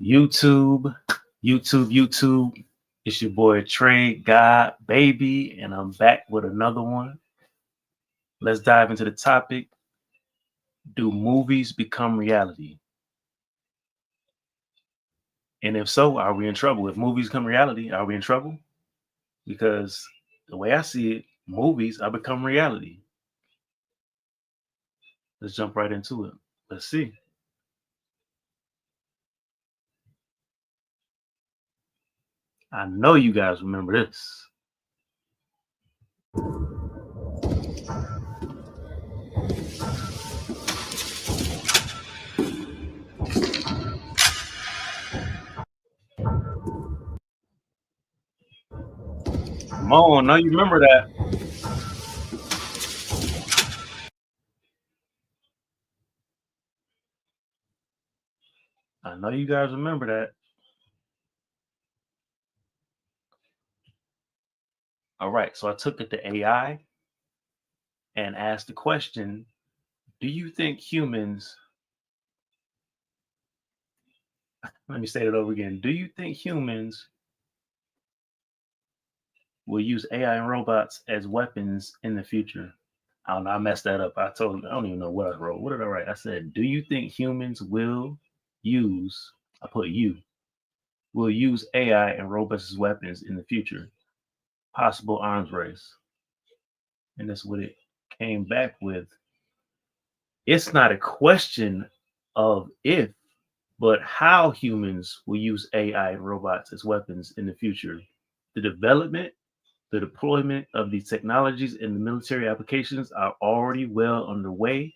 YouTube, YouTube. It's your boy Trey God Baby, and I'm back with another one. Let's dive into the topic. Do movies become reality? And if so, are we in trouble? If movies become reality, are we in trouble? Because the way I see it, movies are become reality. Let's jump right into it. Let's see. I know you guys remember this. Come on, I know you remember that. I know you guys remember that. All right, so I took it to AI and asked the question, do you think humans, let me say it over again, do you think humans will use AI and robots as weapons in the future? I don't know, I messed that up. I don't even know what I wrote. What did I write? I said, do you think humans will use, I put you, will use AI and robots as weapons in the future? Possible arms race. And that's what it came back with. It's not a question of if, but how humans will use AI and robots as weapons in the future. The development, the deployment of these technologies in the military applications are already well underway,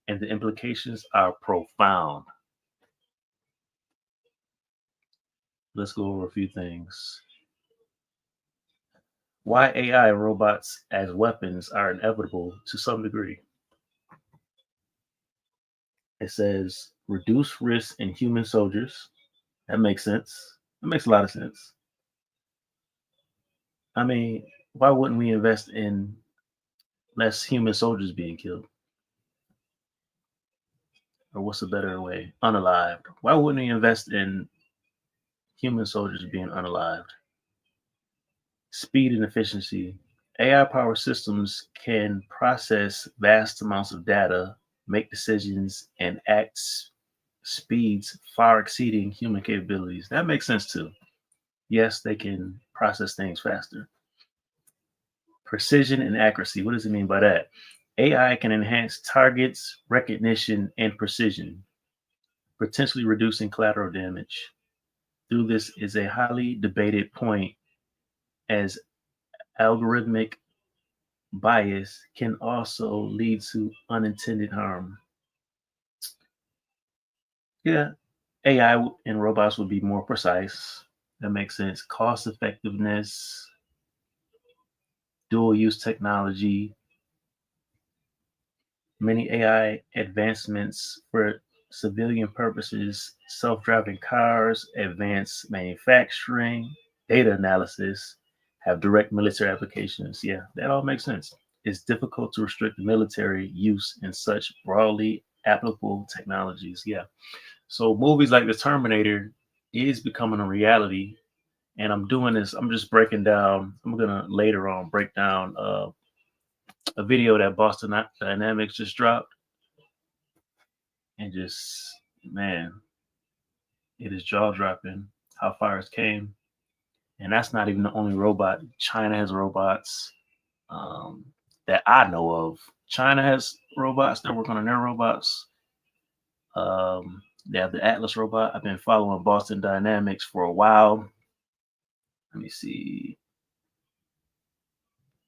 and the implications are profound. Let's go over a few things. Why AI and robots as weapons are inevitable to some degree. It says reduce risk in human soldiers. That makes sense. That makes a lot of sense. I mean, why wouldn't we invest in less human soldiers being killed? Or what's a better way? Unalived. Why wouldn't we invest in human soldiers being unalived? Speed and efficiency. AI powered systems can process vast amounts of data, make decisions, and act speeds far exceeding human capabilities. That makes sense too. Yes, they can process things faster. Precision and accuracy. What does it mean by that? AI can enhance targets, recognition, and precision, potentially reducing collateral damage. Through this is a highly debated point as algorithmic bias can also lead to unintended harm. Yeah, AI and robots would be more precise. That makes sense. Cost effectiveness, dual use technology, many AI advancements for civilian purposes, self driving cars, advanced manufacturing, data analysis, have direct military applications. Yeah, that all makes sense. It's difficult to restrict military use in such broadly applicable technologies. Yeah. So movies like the Terminator is becoming a reality. And I'm doing this, I'm just breaking down, I'm gonna later on break down a video that Boston Dynamics just dropped and just man, it is jaw dropping how far it came. And that's not even the only robot. China has robots um, that I know of. China has robots. They're working on their robots. They have the Atlas robot. I've been following Boston Dynamics for a while. Let me see.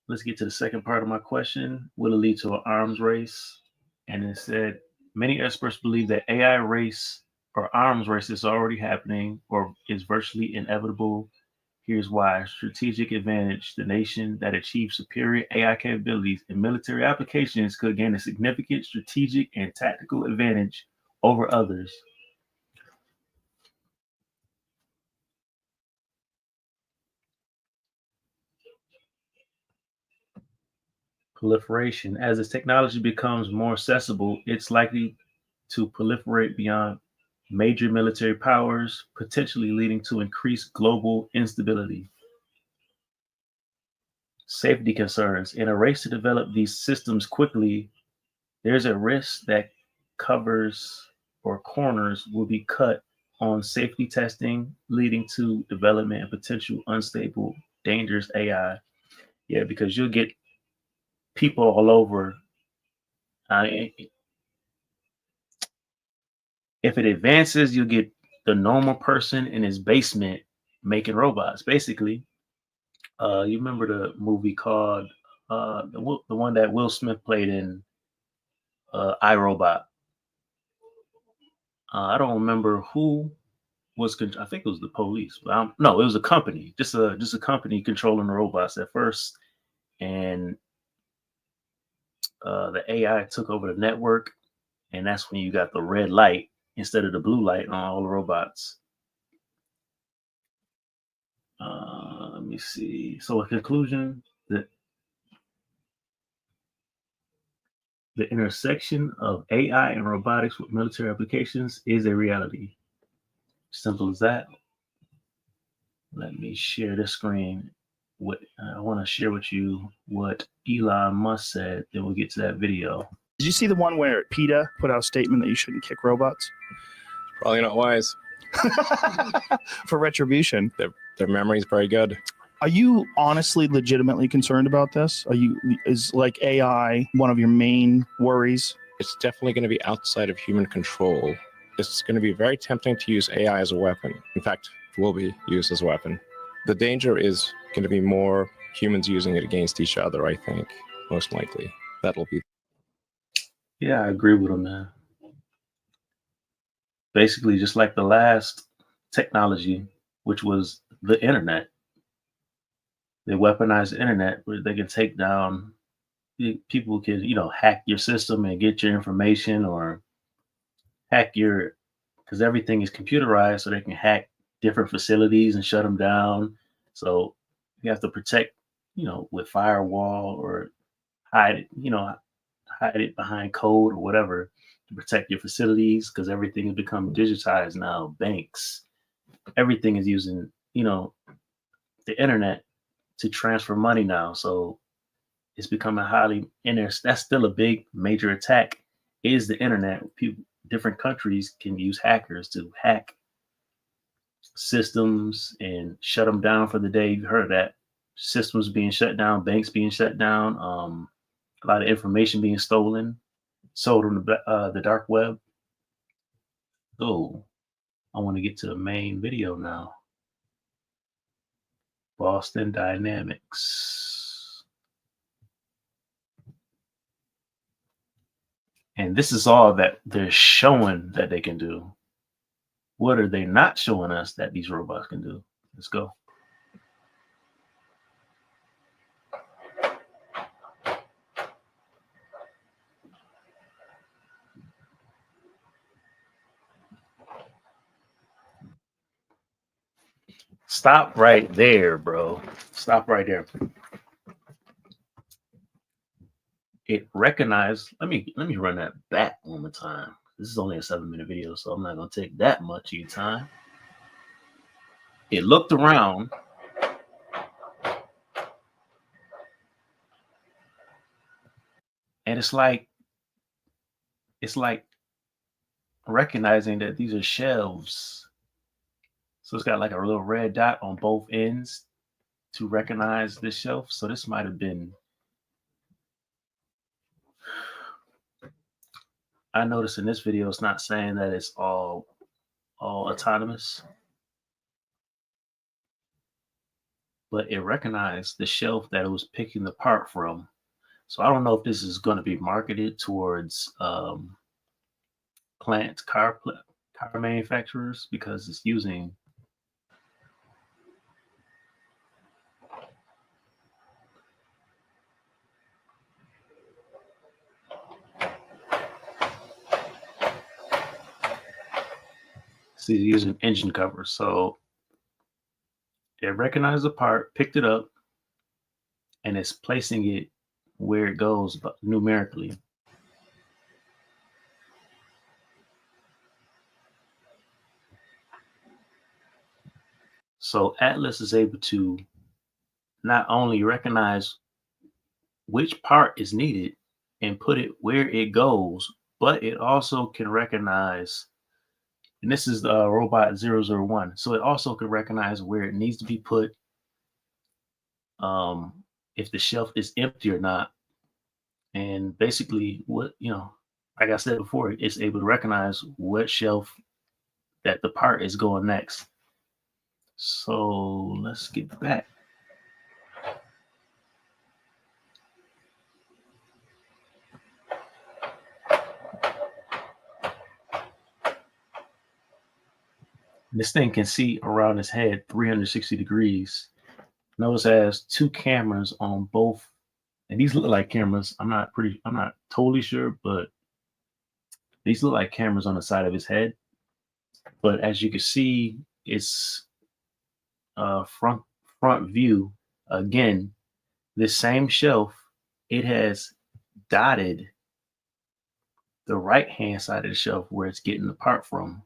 Let's get to the second part of my question. Will it lead to an arms race? And it said many experts believe that AI race or arms race is already happening or is virtually inevitable. Here's why. Strategic advantage. The nation that achieves superior AI capabilities in military applications could gain a significant strategic and tactical advantage over others. Proliferation. As this technology becomes more accessible, it's likely to proliferate beyond. major military powers, potentially leading to increased global instability. Safety concerns. In a race to develop these systems quickly, there's a risk that covers or corners will be cut on safety testing, leading to development and potential unstable, dangerous AI. Yeah, because you'll get people all over. If it advances, you'll get the normal person in his basement making robots. Basically, you remember the movie called the one that Will Smith played in iRobot. I don't remember who was. I think it was the police. But no, it was a company. Just a company controlling the robots at first, and the AI took over the network, and that's when you got the red light instead of the blue light on all the robots. Let me see. So, a conclusion that the intersection of AI and robotics with military applications is a reality. Simple as that. Let me share the screen. What I want to share with you what Elon Musk said. Then we'll get to that video. Did you see the one where PETA put out a statement that you shouldn't kick robots? Probably not wise. For retribution. Their memory is very good. Are you honestly, legitimately concerned about this? Is like AI one of your main worries? It's definitely going to be outside of human control. It's going to be very tempting to use AI as a weapon. In fact, it will be used as a weapon. The danger is going to be more humans using it against each other, I think, most likely. That'll be. Yeah, I agree with him, man. Basically, just like the last technology, which was the internet. They weaponize the internet where they can take down people can, hack your system and get your information or hack because everything is computerized, so they can hack different facilities and shut them down. So you have to protect, with firewall or hide it behind code or whatever to protect your facilities because everything has become digitized now. Banks, everything is using, the internet to transfer money now. So it's becoming that's still a big major attack is the internet. People, different countries can use hackers to hack systems and shut them down for the day. You've heard of that. Systems being shut down, banks being shut down, a lot of information being stolen, sold on the dark web. Oh, I want to get to the main video now. Boston Dynamics. And this is all that they're showing that they can do. What are they not showing us that these robots can do? Let's go. Stop right there, bro. Stop right there. It recognized. Let me run that back one more time. This is only a 7-minute video, so I'm not gonna take that much of your time. It looked around. And it's like recognizing that these are shelves. So it's got like a little red dot on both ends to recognize this shelf. So this might have been. I noticed in this video, it's not saying that it's all autonomous, but it recognized the shelf that it was picking the part from. So I don't know if this is going to be marketed towards car manufacturers because it's using. So it's using engine covers. So it recognized the part, picked it up, and it's placing it where it goes numerically. So Atlas is able to not only recognize which part is needed and put it where it goes, but it also can recognize, and this is the robot 001. So it also can recognize where it needs to be put, if the shelf is empty or not. And basically, what, like I said before, it's able to recognize what shelf that the part is going next. So let's get back. This thing can see around his head 360 degrees. Notice it has two cameras on both, and these look like cameras. I'm not totally sure, but these look like cameras on the side of his head. But as you can see, it's front view. Again, this same shelf, it has dotted the right hand side of the shelf where it's getting the part from.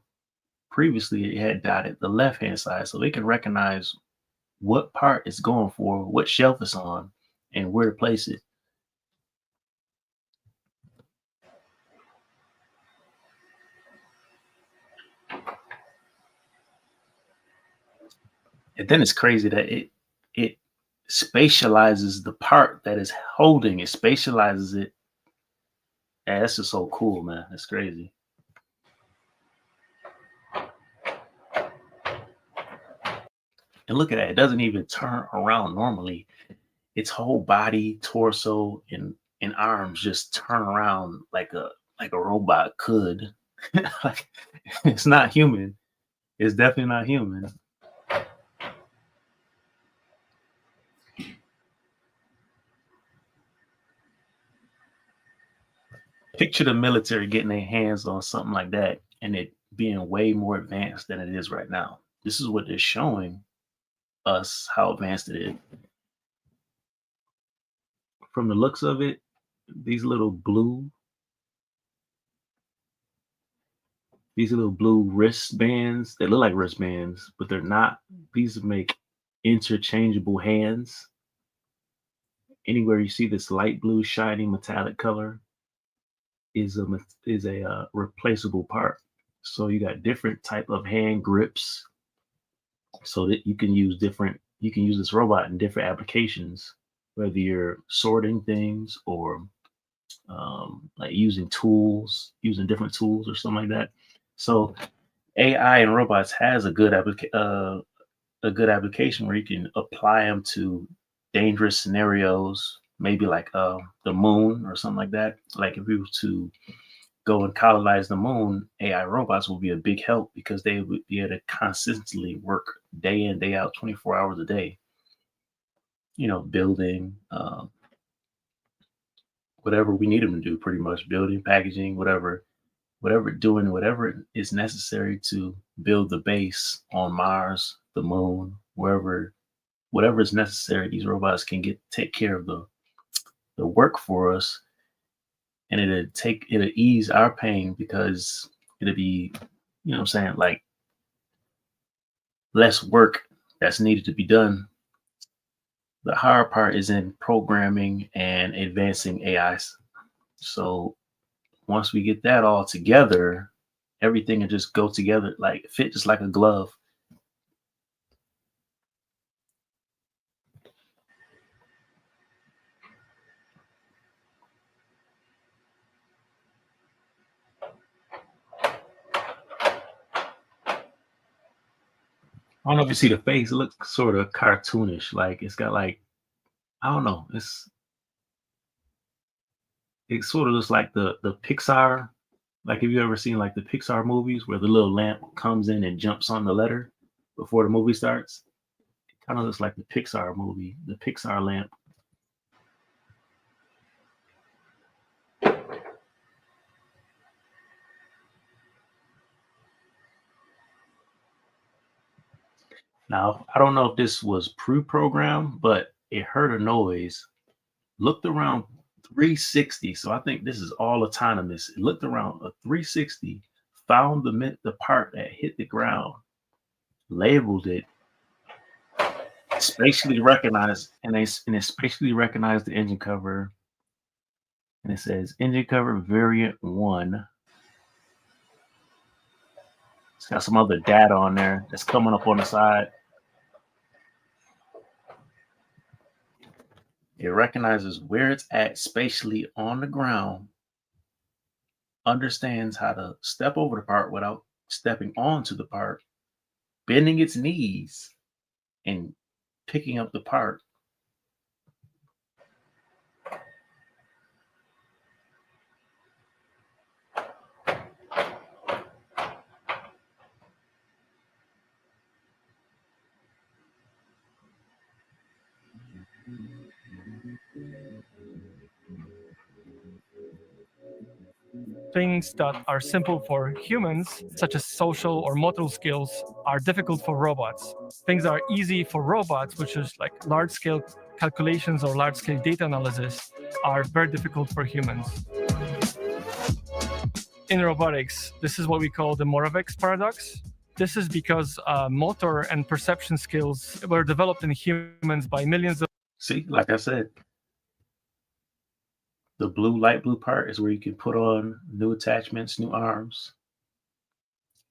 Previously, it had dotted the left hand side, so they can recognize what part it's going for, what shelf it's on, and where to place it. And then it's crazy that it spatializes the part that is holding it, spatializes it. Yeah, that's just so cool, man. That's crazy. And look at that. It doesn't even turn around normally. Its whole body, torso, and arms just turn around like a robot could. Like, it's not human. It's definitely not human. Picture the military getting their hands on something like that and it being way more advanced than it is right now. This is what they're showing us, how advanced it is. From the looks of it, these little blue wristbands, they look like wristbands, but they're not. These make interchangeable hands. Anywhere you see this light blue shiny metallic color is a replaceable part. So you got different type of hand grips, so that you can use this robot in different applications, whether you're sorting things or like using different tools or something like that. So AI and robots has a good application where you can apply them to dangerous scenarios, maybe like the moon or something like that. Like if we were to go and colonize the moon, AI robots will be a big help because they would be able to consistently work day in, day out, 24 hours a day, building whatever we need them to do, pretty much building, packaging, whatever is necessary to build the base on Mars, the moon, whatever is necessary. These robots can take care of the work for us, and it'll ease our pain because it'll be, what I'm saying, like less work that's needed to be done. The hard part is in programming and advancing AIs. So once we get that all together, everything will just go together, like fit just like a glove. I don't know if you see the face. It looks sort of cartoonish. Like it's got like, I don't know. It sort of looks like the Pixar. Like, have you ever seen like the Pixar movies where the little lamp comes in and jumps on the letter before the movie starts? It kind of looks like the Pixar movie, the Pixar lamp. Now, I don't know if this was pre-programmed, but it heard a noise, looked around 360. So I think this is all autonomous. It looked around a 360, found the part that hit the ground, labeled it, spatially recognized, and it spatially recognized the engine cover, and it says engine cover variant 1. It's got some other data on there that's coming up on the side. It recognizes where it's at spatially on the ground, understands how to step over the part without stepping onto the part, bending its knees, and picking up the part. Things that are simple for humans, such as social or motor skills, are difficult for robots. Things that are easy for robots, which is like large-scale calculations or large-scale data analysis, are very difficult for humans. In robotics, this is what we call the Moravec's paradox. This is because motor and perception skills were developed in humans by millions of... See, like I said, the light blue part is where you can put on new attachments, new arms.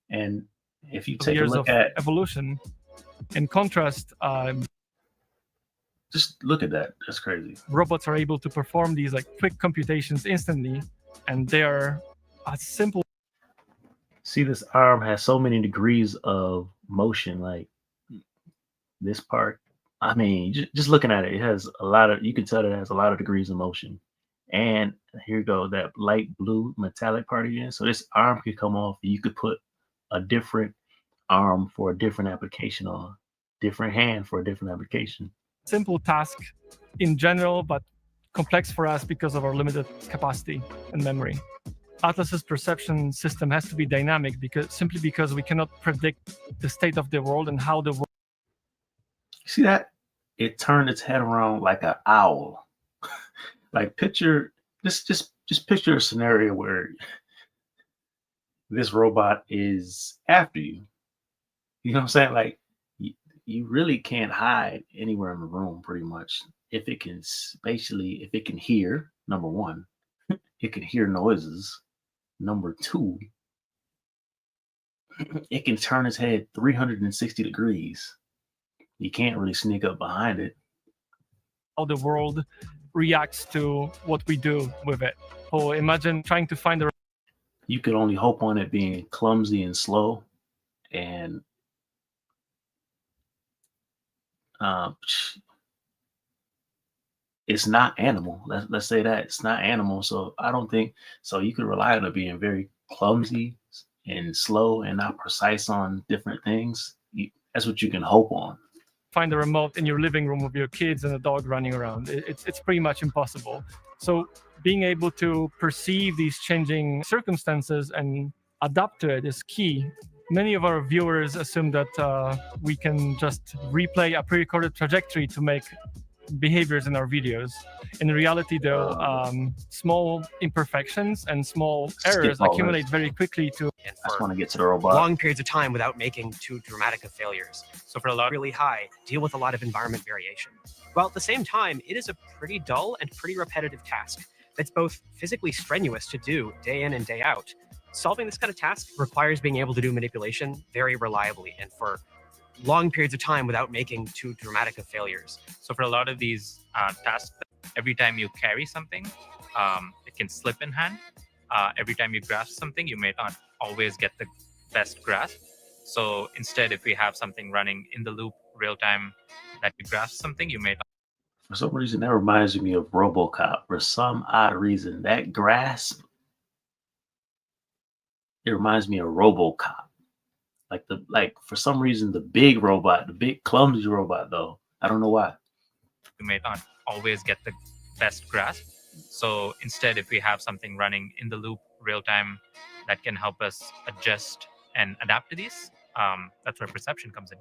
And if you take a years look of at evolution. In contrast, just look at that. That's crazy. robots are able to perform these like quick computations instantly, and they are a simple... See, this arm has so many degrees of motion. Like this part, I mean, just looking at it, it has a lot of, you can tell it has a lot of degrees of motion. And here you go, that light blue metallic part again. So this arm could come off. You could put a different arm for a different application on, different hand for a different application. simple task in general, but complex for us because of our limited capacity and memory. Atlas's perception system has to be dynamic simply because we cannot predict the state of the world and how the world... See that? It turned its head around like an owl. Like picture, just picture a scenario where this robot is after you. You know what I'm saying? Like you really can't hide anywhere in the room pretty much. If it can spatially, if it can hear, number one, it can hear noises. Number two, it can turn its head 360 degrees. You can't really sneak up behind it. how the world reacts to what we do with it. So imagine trying to find a... You could only hope on it being clumsy and slow, and it's not animal. Let's say that it's not animal. So I don't think so. You could rely on it being very clumsy and slow and not precise on different things. That's what you can hope on. Find a remote in your living room with your kids and a dog running around. It's pretty much impossible. So being able to perceive these changing circumstances and adapt to it is key. Many of our viewers assume that we can just replay a pre-recorded trajectory to make behaviors in our videos. In reality, though, small imperfections and small errors accumulate very quickly to... I just want to get to the robot. Long periods of time without making too dramatic of failures. So for a lot really high, deal with a lot of environment variation. While at the same time, it is a pretty dull and pretty repetitive task that's both physically strenuous to do day in and day out. Solving this kind of task requires being able to do manipulation very reliably and for long periods of time without making too dramatic of failures. So for a lot of these tasks, every time you carry something, it can slip in hand. Every time you grasp something, you may not always get the best grasp. So instead, if we have something running in the loop real time that you grasp something, you may not. For some reason, that reminds me of RoboCop. For some odd reason, that grasp, it reminds me of RoboCop. Like for some reason, the big robot, the big clumsy robot, though. I don't know why. You may not always get the best grasp. So instead, if we have something running in the loop real time that can help us adjust and adapt to these, that's where perception comes in.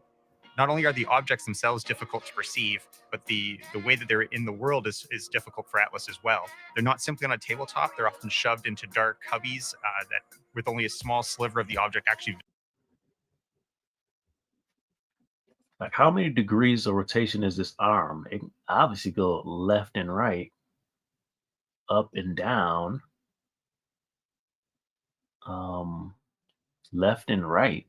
Not only are the objects themselves difficult to perceive, but the way that they're in the world is difficult for Atlas as well. They're not simply on a tabletop. They're often shoved into dark cubbies that with only a small sliver of the object actually Like, how many degrees of rotation is this arm? It can obviously go left and right, up and down, um, left and right.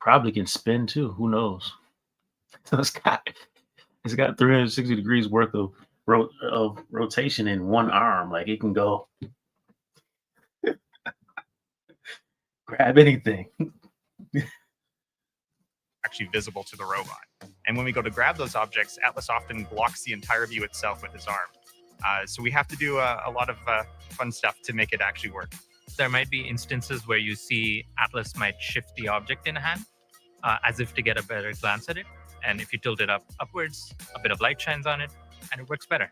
Probably can spin too. Who knows? So it's got 360 degrees worth of rotation in one arm. Like, it can go grab anything. Actually visible to the robot. And when we go to grab those objects, Atlas often blocks the entire view itself with his arm. So we have to do a lot of fun stuff to make it actually work. There might be instances where you see Atlas might shift the object in hand as if to get a better glance at it. And if you tilt it upwards, a bit of light shines on it, and it works better.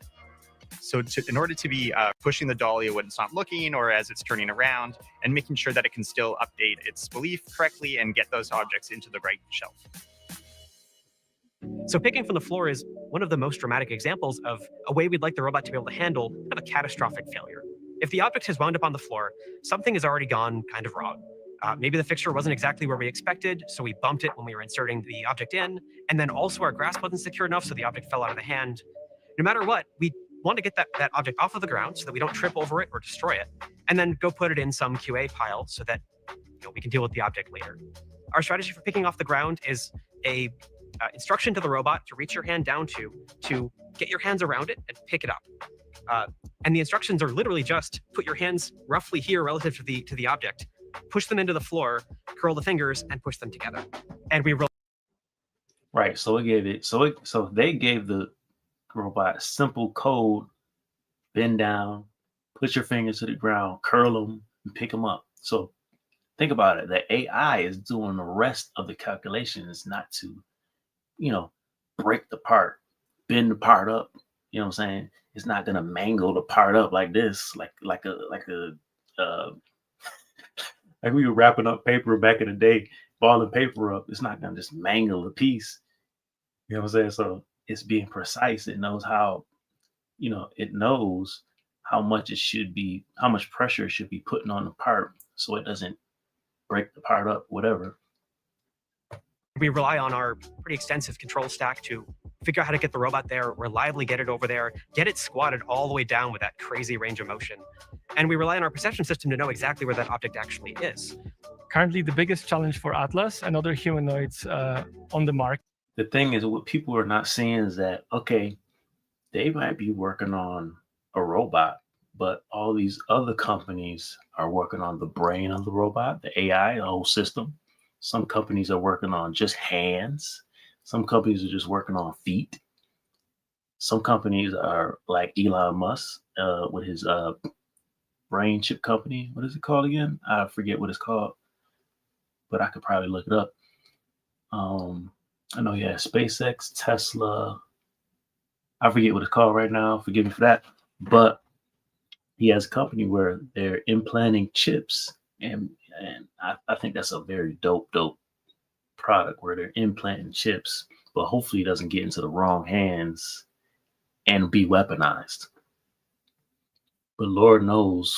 So in order to be pushing the dolly when it's not looking or as it's turning around, and making sure that it can still update its belief correctly and get those objects into the right shelf. So picking from the floor is one of the most dramatic examples of a way we'd like the robot to be able to handle kind of a catastrophic failure. If the object has wound up on the floor, something has already gone kind of wrong. Maybe the fixture wasn't exactly where we expected, so we bumped it when we were inserting the object in, and then also our grasp wasn't secure enough, so the object fell out of the hand. No matter what, we want to get that object off of the ground so that we don't trip over it or destroy it, and then go put it in some QA pile so that we can deal with the object later. Our strategy for picking off the ground is a instruction to the robot to reach your hand down to get your hands around it and pick it up. And the instructions are literally just put your hands roughly here relative to the object, push them into the floor, curl the fingers, and push them together. And we Right. So they gave the robot simple code: bend down, put your fingers to the ground, curl them, and pick them up. So think about it. The AI is doing the rest of the calculations, not to, break the part, bend the part up. You know what I'm saying? It's not gonna mangle the part up like this, like we were wrapping up paper back in the day, balling paper up. It's not gonna just mangle the piece. You know what I'm saying? So it's being precise. It knows how, it knows how much how much pressure it should be putting on the part so it doesn't break the part up, whatever. We rely on our pretty extensive control stack to figure out how to get the robot there, reliably get it over there, get it squatted all the way down with that crazy range of motion. And we rely on our perception system to know exactly where that object actually is. Currently, the biggest challenge for Atlas and other humanoids on the market. The thing is, what people are not seeing is that, okay, they might be working on a robot, but all these other companies are working on the brain of the robot, the AI, the whole system. Some companies are working on just hands. Some companies are just working on feet. Some companies are like Elon Musk with his brain chip company. What is it called again? I forget what it's called, but I could probably look it up. I know he has SpaceX, Tesla. I forget what it's called right now. Forgive me for that. But he has a company where they're implanting chips, and I think that's a very dope product where they're implanting chips, but hopefully it doesn't get into the wrong hands and be weaponized. But Lord knows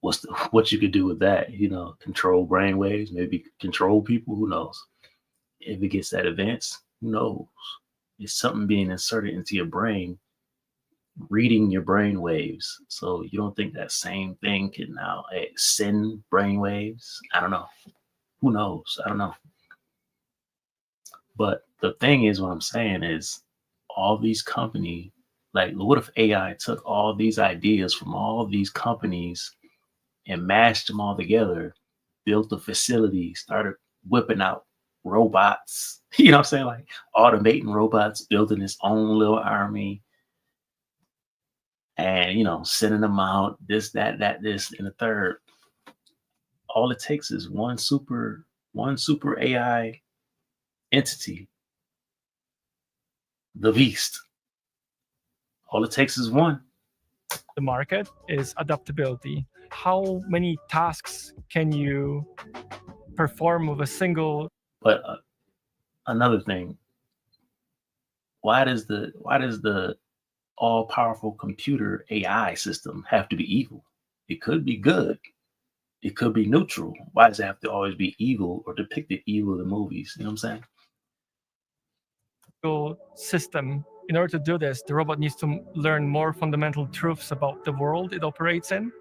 what you could do with that. Control brainwaves, maybe control people. Who knows? If it gets that advanced, who knows? It's something being inserted into your brain, reading your brain waves. So you don't think that same thing can now send brain waves? I don't know. Who knows? I don't know. But the thing is, what I'm saying is, all these companies, like, what if AI took all these ideas from all these companies and mashed them all together, built a facility, started whipping out robots, you know what I'm saying? Like, automating robots, building its own little army, and, sending them out, this, that, this, and the third. All it takes is one super AI entity, the beast. All it takes is one. The market is adaptability. How many tasks can you perform with a single? But another thing, why does the all-powerful computer AI system have to be evil? It could be good. It could be neutral. Why does it have to always be evil or depicted evil in movies? You know what I'm saying? System. In order to do this, the robot needs to learn more fundamental truths about the world it operates in.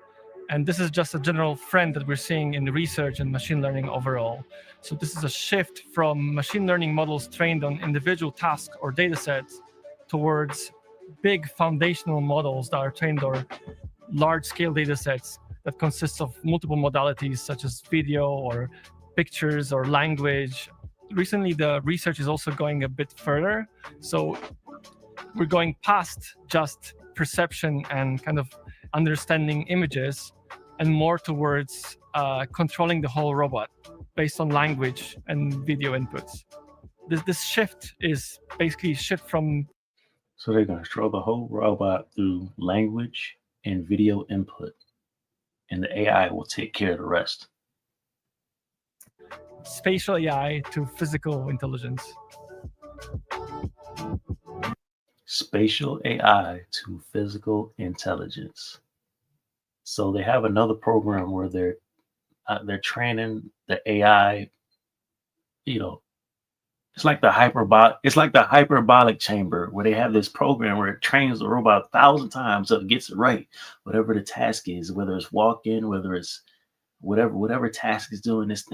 And this is just a general trend that we're seeing in research and machine learning overall. So this is a shift from machine learning models trained on individual tasks or data sets towards big foundational models that are trained on large-scale data sets that consists of multiple modalities such as video or pictures or language. Recently, the research is also going a bit further. So we're going past just perception and kind of understanding images and more towards controlling the whole robot based on language and video inputs. This shift is basically a shift from... So they're going to control the whole robot through language and video input, and the AI will take care of the rest. Spatial AI to physical intelligence. Spatial AI to physical intelligence. So they have another program where they're training the AI. You know, it's like the hyperbolic chamber where they have this program where it trains the robot 1,000 times so it gets it right, whatever the task is, whether it's walk-in, whether it's whatever task is doing. This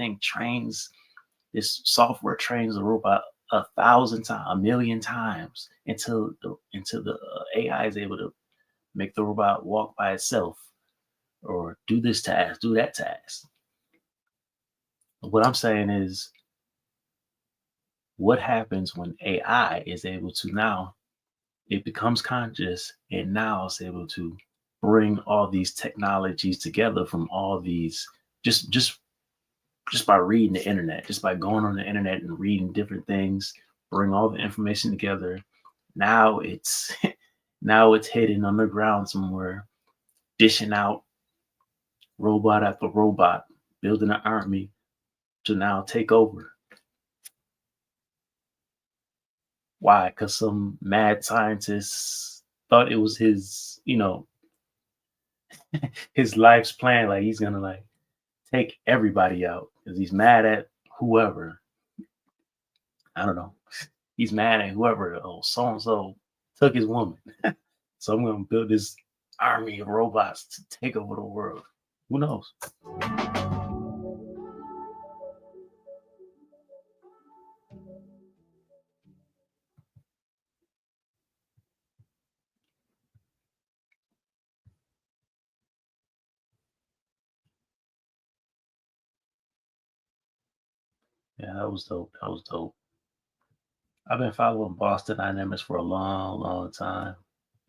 software trains the robot 1,000 times, 1,000,000 times until the AI is able to make the robot walk by itself or do this task, do that task. What I'm saying is, what happens when AI is able to now, it becomes conscious and now it's able to bring all these technologies together from all these, just by reading the internet, just by going on the internet and reading different things, bring all the information together. Now it's hidden underground somewhere, dishing out robot after robot, building an army to now take over. Why? Because some mad scientists thought it was his, his life's plan. Like he's gonna take everybody out because he's mad at whoever. I don't know. He's mad at whoever. Oh, so and so took his woman, so I'm gonna build this army of robots to take over the world. Who knows? Yeah, that was dope. That was dope. I've been following Boston Dynamics for a long, long time,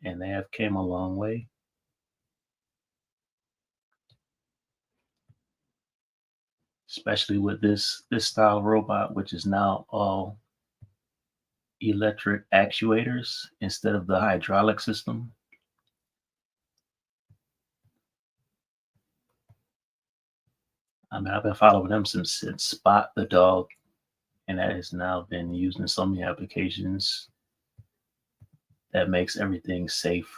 and they have came a long way. Especially with this style of robot, which is now all electric actuators instead of the hydraulic system. I mean, I've been following them since Spot the Dog, and that has now been used in so many applications that makes everything safe.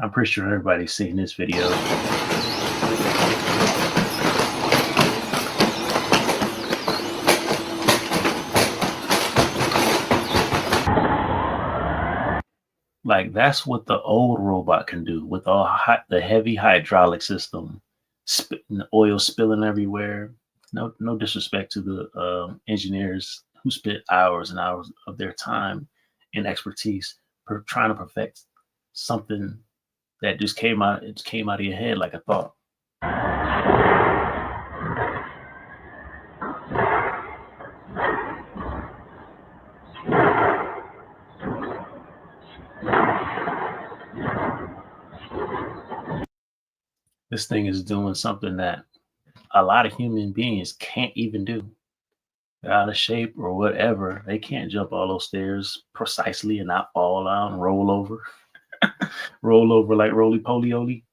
I'm pretty sure everybody's seen this video. Like that's what the old robot can do with all the heavy hydraulic system, the oil spilling everywhere. No disrespect to the engineers who spent hours and hours of their time and expertise trying to perfect something that just came out. It came out of your head like a thought. This thing is doing something that a lot of human beings can't even do. They're out of shape or whatever. They can't jump all those stairs precisely and not fall down and roll over. Roll over like roly poly oly.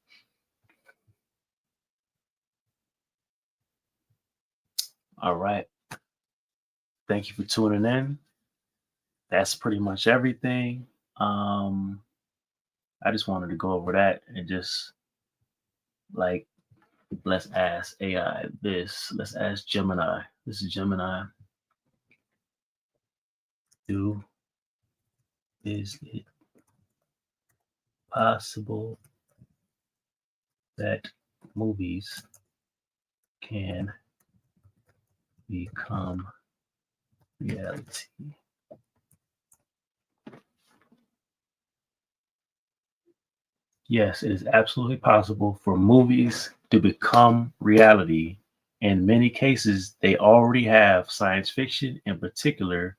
All right. Thank you for tuning in. That's pretty much everything. I just wanted to go over that and just like, let's ask AI this. Let's ask Gemini. This is Gemini. Is it possible that movies can become reality? Yes, it is absolutely possible for movies to become reality. In many cases, they already have. Science fiction, in particular,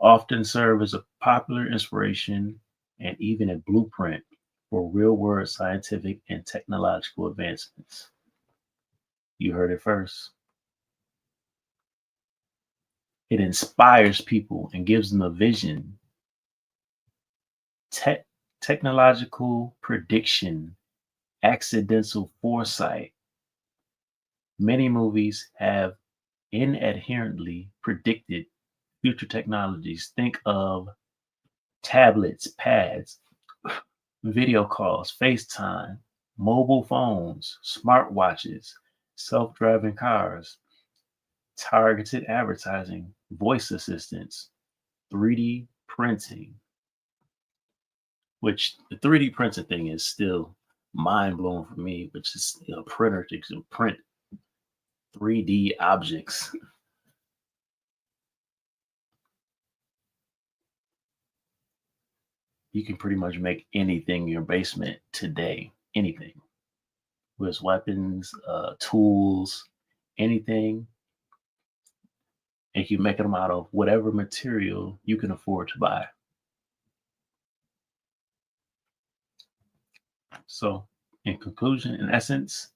often serve as a popular inspiration and even a blueprint for real world scientific and technological advancements. You heard it first. It inspires people and gives them a vision. Technological prediction, accidental foresight. Many movies have inadvertently predicted future technologies. Think of tablets, pads, video calls, FaceTime, mobile phones, smartwatches, self-driving cars, targeted advertising, voice assistants, 3D printing, which the 3D printing thing is still mind blowing for me, which is a printer that can print 3D objects. You can pretty much make anything in your basement today, anything. With weapons, tools, anything. And you make them out of whatever material you can afford to buy. So, in conclusion, in essence,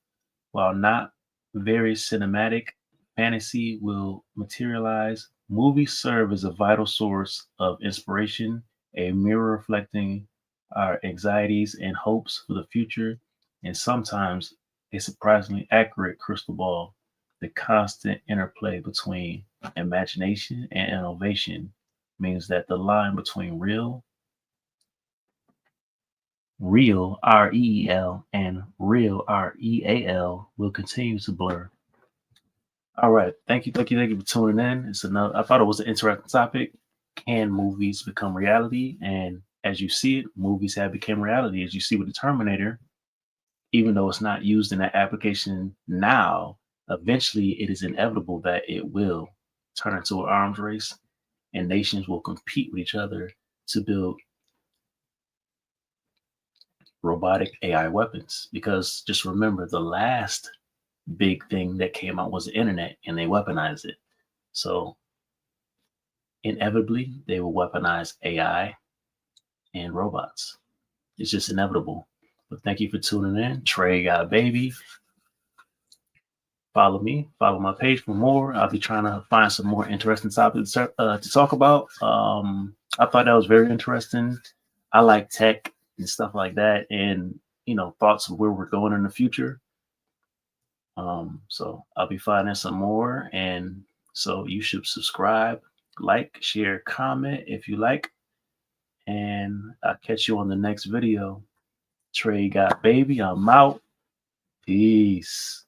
while not very cinematic, fantasy will materialize. Movies serve as a vital source of inspiration, a mirror reflecting our anxieties and hopes for the future, and sometimes a surprisingly accurate crystal ball. The constant interplay between imagination and innovation means that the line between real REEL and real REAL will continue to blur. All right, thank you for tuning in. It's another. I thought it was an interesting topic. Can movies become reality? And as you see it, movies have become reality. As you see with the Terminator, even though it's not used in that application now, eventually it is inevitable that it will turn into an arms race, and nations will compete with each other to build robotic AI weapons. Because just remember, the last big thing that came out was the internet, and they weaponized it. So inevitably, they will weaponize AI and robots. It's just inevitable. But thank you for tuning in. Trey got a baby. Follow me, follow my page for more. I'll be trying to find some more interesting topics to talk about. I thought that was very interesting. I like tech and stuff like that, and thoughts of where we're going in the future. So I'll be finding some more, and so you should subscribe, like, share, comment if you like, and I'll catch you on the next video. Trey got baby. I'm out. Peace.